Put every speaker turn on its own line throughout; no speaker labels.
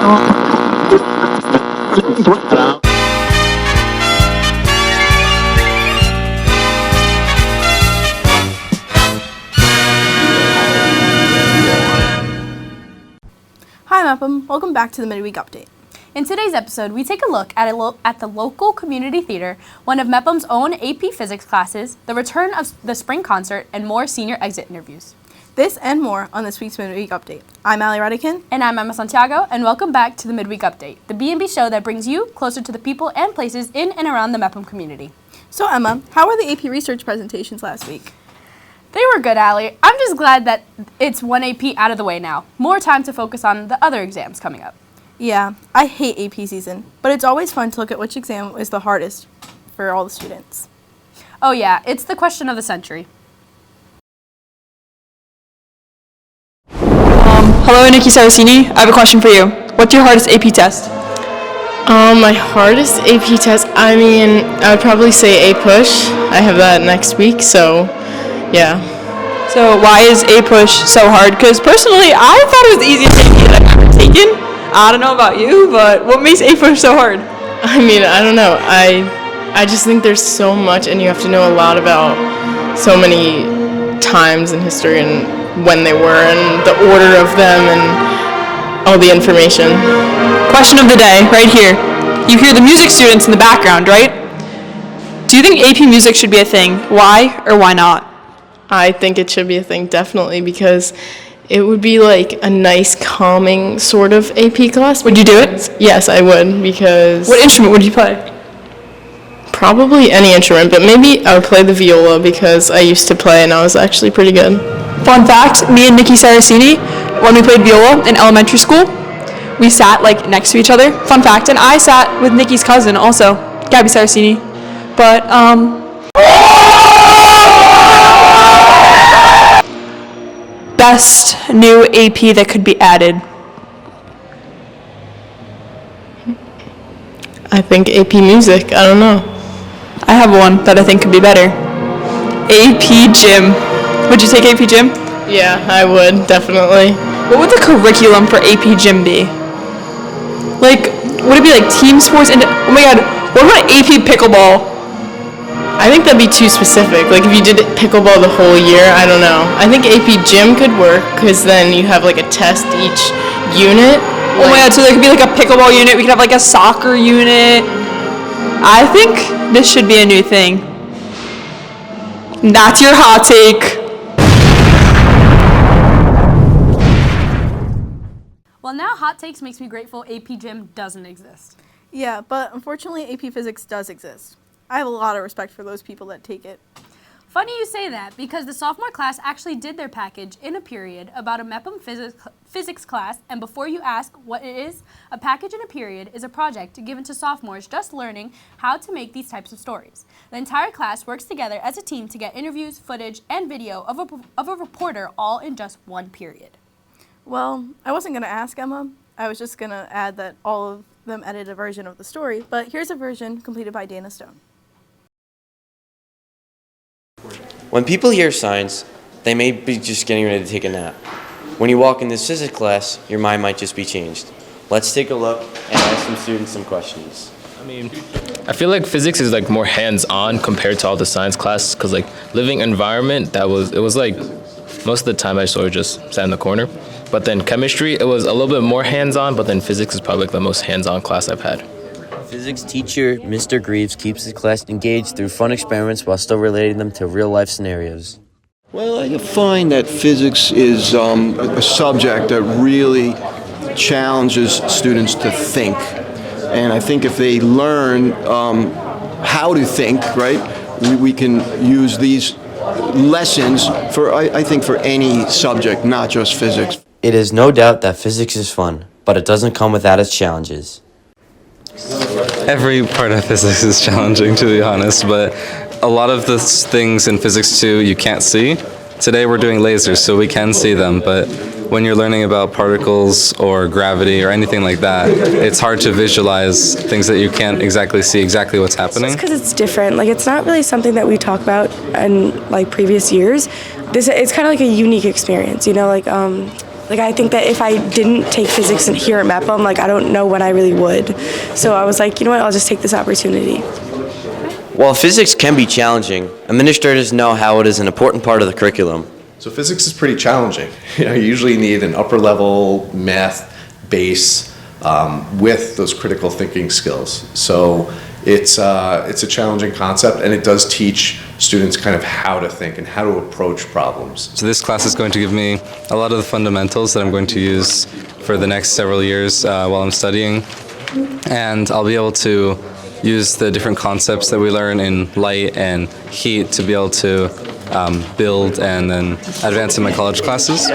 Hi Mepham, welcome back to the Midweek Update.
In today's episode, we take a look at the local community theater, one of Mepham's own AP Physics classes, the return of the spring concert, and more senior exit interviews.
This and more on this week's Midweek Update. I'm Allie Redican.
And I'm Emma Santiago, and welcome back to the Midweek Update, the B&B show that brings you closer to the people and places in and around the Mepham community.
So Emma, how were the AP research presentations last week?
They were good, Allie. I'm just glad that it's one AP out of the way now. More time to focus on the other exams coming up.
Yeah, I hate AP season, but it's always fun to look at which exam is the hardest for all the students.
Oh yeah, it's the question of the century.
Hello, Nikki Saracini. I have a question for you. What's your hardest AP test?
My hardest AP test, I would probably say A-Push. I have that next week, so yeah.
So why is A-Push so hard? Because personally, I thought it was the easiest AP that I've ever taken. I don't know about you, but what makes A-Push so hard?
I don't know. I just think there's so much, and you have to know a lot about so many times in history and when they were and the order of them and all the information.
Question of the day, right here. You hear the music students in the background, right? Do you think AP Music should be a thing? Why or why not?
I think it should be a thing, definitely, because it would be like a nice, calming sort of AP class.
Would you do it?
Yes, I would, because...
What instrument would you play?
Probably any instrument, but maybe I would play the viola because I used to play and I was actually pretty good.
Fun fact, me and Nikki Saracini, when we played viola in elementary school, we sat like next to each other. Fun fact, and I sat with Nikki's cousin also, Gabby Saracini. But, best new AP that could be added.
I think AP Music, I don't know.
I have one that I think could be better. AP Gym. Would you take AP Gym?
Yeah, I would, definitely.
What would the curriculum for AP Gym be? Like, would it be like team sports? Oh my god, what about AP Pickleball?
I think that'd be too specific. Like, if you did pickleball the whole year, I don't know. I think AP Gym could work, because then you have like a test each unit.
Oh my god, so there could be like a pickleball unit, we could have like a soccer unit. I think this should be a new thing. That's your hot take.
Well, now hot takes makes me grateful AP Gym doesn't exist.
Yeah, but unfortunately AP Physics does exist. I have a lot of respect for those people that take it.
Funny you say that, because the sophomore class actually did their package in a period about a Mepham physics class, and before you ask what it is, a package in a period is a project given to sophomores just learning how to make these types of stories. The entire class works together as a team to get interviews, footage, and video of a reporter all in just one period.
Well, I wasn't going to ask Emma. I was just going to add that all of them edited a version of the story, but here's a version completed by Dana Stone.
When people hear science, they may be just getting ready to take a nap. When you walk in this physics class, your mind might just be changed. Let's take a look and ask some students some questions.
I feel like physics is like more hands-on compared to all the science classes, because like living environment, it was like most of the time I sort of just sat in the corner. But then chemistry, it was a little bit more hands-on, but then physics is probably like the most hands-on class I've had.
Physics teacher Mr. Greaves keeps his class engaged through fun experiments while still relating them to real-life scenarios.
Well, I find that physics is a subject that really challenges students to think. And I think if they learn how to think, right, we can use these lessons for, I think, for any subject, not just physics.
It is no doubt that physics is fun, but it doesn't come without its challenges.
Every part of physics is challenging, to be honest, but a lot of the things in physics too you can't see. Today we're doing lasers, so we can see them, but when you're learning about particles or gravity or anything like that, it's hard to visualize things that you can't exactly see exactly what's happening.
It's because it's different. Like, it's not really something that we talk about in like previous years. It's kind of like a unique experience, you know, like Like, I think that if I didn't take physics here at MEPM, like, I don't know when I really would. So I was like, you know what, I'll just take this opportunity.
While physics can be challenging, administrators know how it is an important part of the curriculum.
So physics is pretty challenging. You usually need an upper level math base with those critical thinking skills. So it's a challenging concept, and it does teach students kind of how to think and how to approach problems.
So this class is going to give me a lot of the fundamentals that I'm going to use for the next several years while I'm studying, and I'll be able to use the different concepts that we learn in light and heat to be able to build and then advance in my college classes.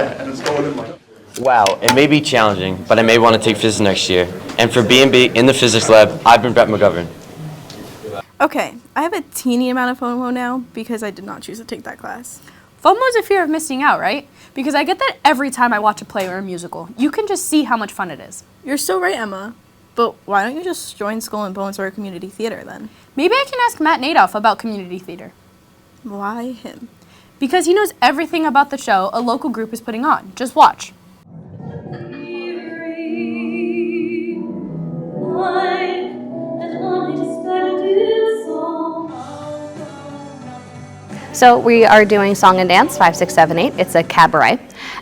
Wow, it may be challenging, but I may want to take physics next year. And for B&B in the physics lab, I've been Brett McGovern.
Okay, I have a teeny amount of FOMO now because I did not choose to take that class.
FOMO is a fear of missing out, right? Because I get that every time I watch a play or a musical. You can just see how much fun it is.
You're so right, Emma. But why don't you just join Skull and Bones or community theater then?
Maybe I can ask Matt Nadoff about community theater.
Why him?
Because he knows everything about the show a local group is putting on. Just watch.
So we are doing Song and Dance 5, 6, 7, 8. It's a cabaret.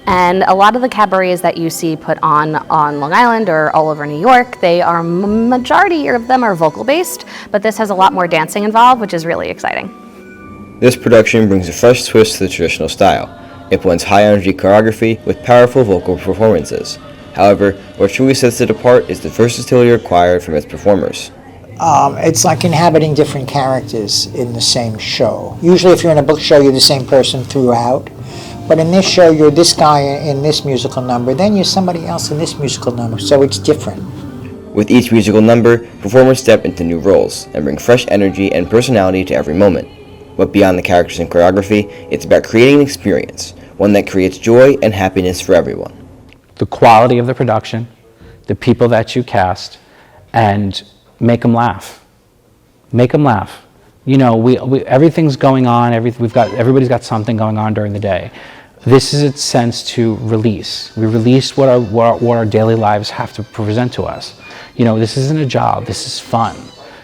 And a lot of the cabarets that you see put on Long Island or all over New York, they are, majority of them are vocal based, but this has a lot more dancing involved, which is really exciting.
This production brings a fresh twist to the traditional style. It blends high energy choreography with powerful vocal performances. However, what truly sets it apart is the versatility required from its performers.
It's like inhabiting different characters in the same show. Usually if you're in a book show, you're the same person throughout. But in this show, you're this guy in this musical number, then you're somebody else in this musical number, so it's different.
With each musical number, performers step into new roles and bring fresh energy and personality to every moment. But beyond the characters and choreography, it's about creating an experience, one that creates joy and happiness for everyone.
The quality of the production, the people that you cast, and make them laugh. Make them laugh. You know, everything's going on. Everybody's got something going on during the day. This is its sense to release. We release what our daily lives have to present to us. You know, this isn't a job. This is fun.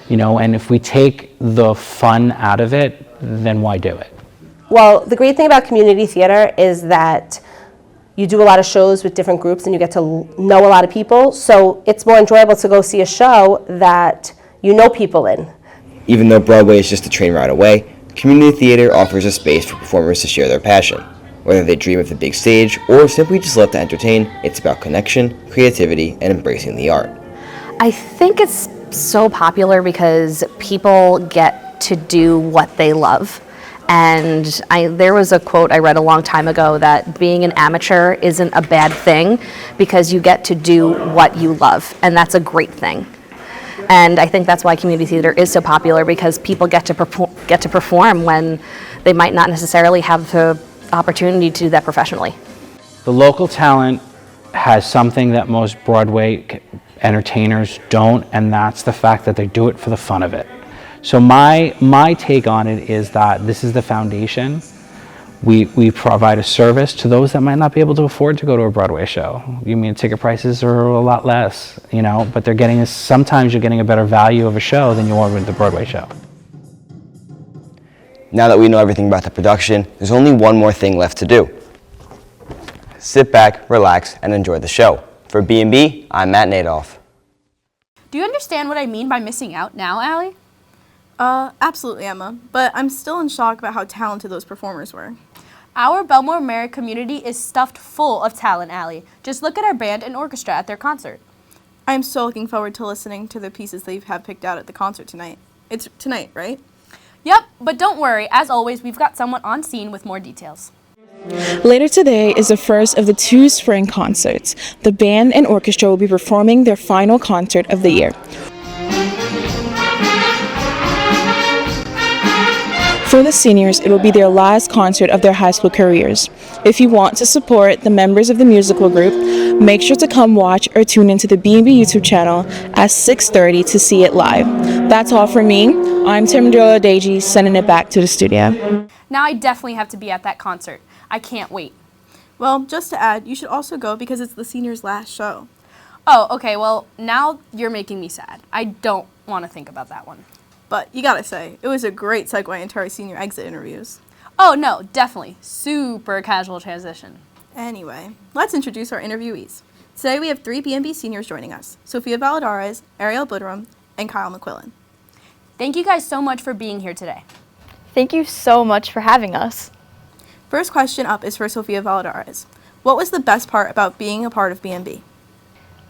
You know, and if we take the fun out of it, then why do it?
Well, the great thing about community theater is that you do a lot of shows with different groups and you get to know a lot of people. So it's more enjoyable to go see a show that you know people in.
Even though Broadway is just a train ride away, community theater offers a space for performers to share their passion. Whether they dream of the big stage or simply just love to entertain, it's about connection, creativity, and embracing the art.
I think it's so popular because people get to do what they love. And there was a quote I read a long time ago that being an amateur isn't a bad thing because you get to do what you love, and that's a great thing. And I think that's why community theater is so popular, because people get to perform when they might not necessarily have the opportunity to do that professionally.
The local talent has something that most Broadway entertainers don't, and that's the fact that they do it for the fun of it. So my take on it is that this is the foundation. We provide a service to those that might not be able to afford to go to a Broadway show. You mean ticket prices are a lot less, you know, but sometimes you're getting a better value of a show than you are with the Broadway show.
Now that we know everything about the production, there's only one more thing left to do. Sit back, relax, and enjoy the show. For B&B, I'm Matt Nadoff.
Do you understand what I mean by missing out now, Allie?
Absolutely, Emma. But I'm still in shock about how talented those performers were.
Our Bellmore-Merrick community is stuffed full of talent, Allie. Just look at our band and orchestra at their concert.
I am so looking forward to listening to the pieces they have picked out at the concert tonight. It's tonight, right?
Yep, but don't worry. As always, we've got someone on scene with more details.
Later today is the first of the 2 spring concerts. The band and orchestra will be performing their final concert of the year. For the seniors, it will be their last concert of their high school careers. If you want to support the members of the musical group, make sure to come watch or tune into the B&B YouTube channel at 6:30 to see it live. That's all for me. I'm Timdrola Deji, sending it back to the studio.
Now I definitely have to be at that concert. I can't wait.
Well, just to add, you should also go because it's the seniors' last show.
Oh, okay, well, now you're making me sad. I don't want to think about that one.
But you gotta say, it was a great segue into our senior exit interviews.
Oh, no, definitely. Super casual transition.
Anyway, let's introduce our interviewees. Today we have 3 B&B seniors joining us, Sophia Valladares, Ariel Budram, and Kyle McQuillan.
Thank you guys so much for being here today.
Thank you so much for having us.
First question up is for Sophia Valladares. What was the best part about being a part of B&B?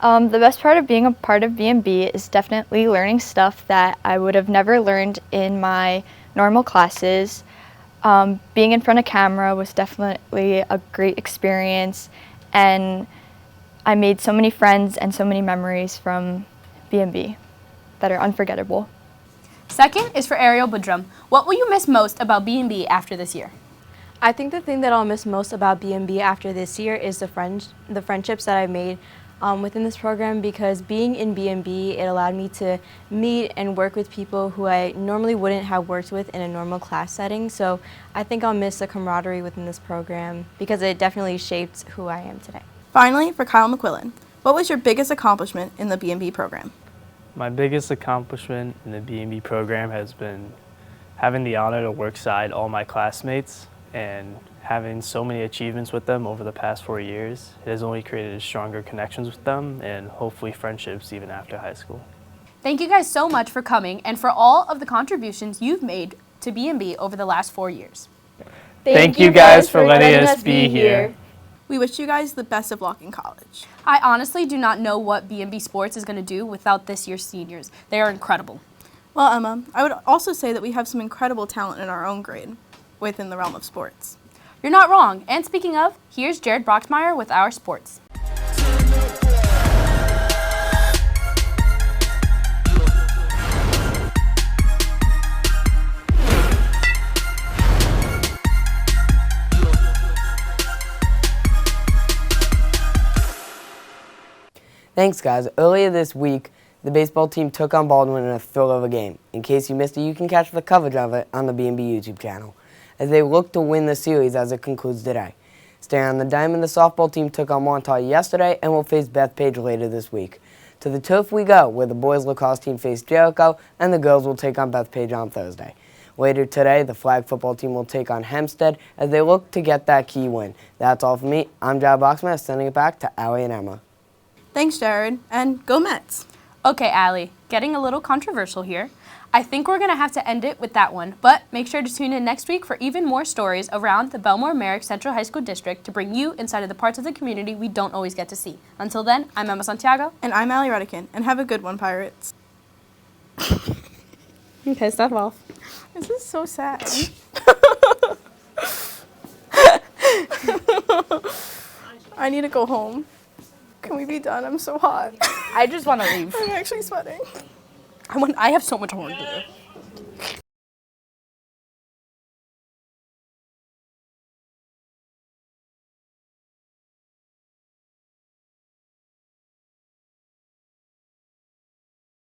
The best part of being a part of B&B is definitely learning stuff that I would have never learned in my normal classes. Being in front of camera was definitely a great experience, and I made so many friends and so many memories from B&B that are unforgettable.
Second is for Ariel Budram. What will you miss most about B&B after this year?
I think the thing that I'll miss most about B&B after this year is the friendships that I made within this program, because being in B&B, it allowed me to meet and work with people who I normally wouldn't have worked with in a normal class setting. So I think I'll miss the camaraderie within this program because it definitely shaped who I am today.
Finally, for Kyle McQuillan, what was your biggest accomplishment in the B&B program?
My biggest accomplishment in the B&B program has been having the honor to work side all my classmates and having so many achievements with them over the past 4 years. It has only created stronger connections with them and hopefully friendships even after high school.
Thank you guys so much for coming and for all of the contributions you've made to B&B over the last 4 years.
Thank you guys for letting us be here.
We wish you guys the best of luck in college.
I honestly do not know what B&B Sports is going to do without this year's seniors. They are incredible.
Well, Emma, I would also say that we have some incredible talent in our own grade within the realm of sports.
You're not wrong. And speaking of, here's Jared Broxmeyer with our sports.
Thanks, guys. Earlier this week, the baseball team took on Baldwin in a thrill of a game. In case you missed it, you can catch the coverage of it on the B&B YouTube channel, as they look to win the series as it concludes today. Staying on the diamond, the softball team took on Montauk yesterday and will face Bethpage later this week. To the turf we go, where the boys lacrosse team face Jericho and the girls will take on Bethpage on Thursday. Later today, the flag football team will take on Hempstead as they look to get that key win. That's all for me. I'm Jared Boxman, sending it back to Allie and Emma.
Thanks, Jared, and go Mets.
Okay, Allie, getting a little controversial here. I think we're going to have to end it with that one, but make sure to tune in next week for even more stories around the Bellmore-Merrick Central High School District to bring you inside of the parts of the community we don't always get to see. Until then, I'm Emma Santiago.
And I'm Allie Redican, and have a good one, Pirates.
Okay, stop off.
This is so sad. I need to go home. Can we be done? I'm so hot.
I just want to leave.
I'm actually sweating.
I have so much homework to do.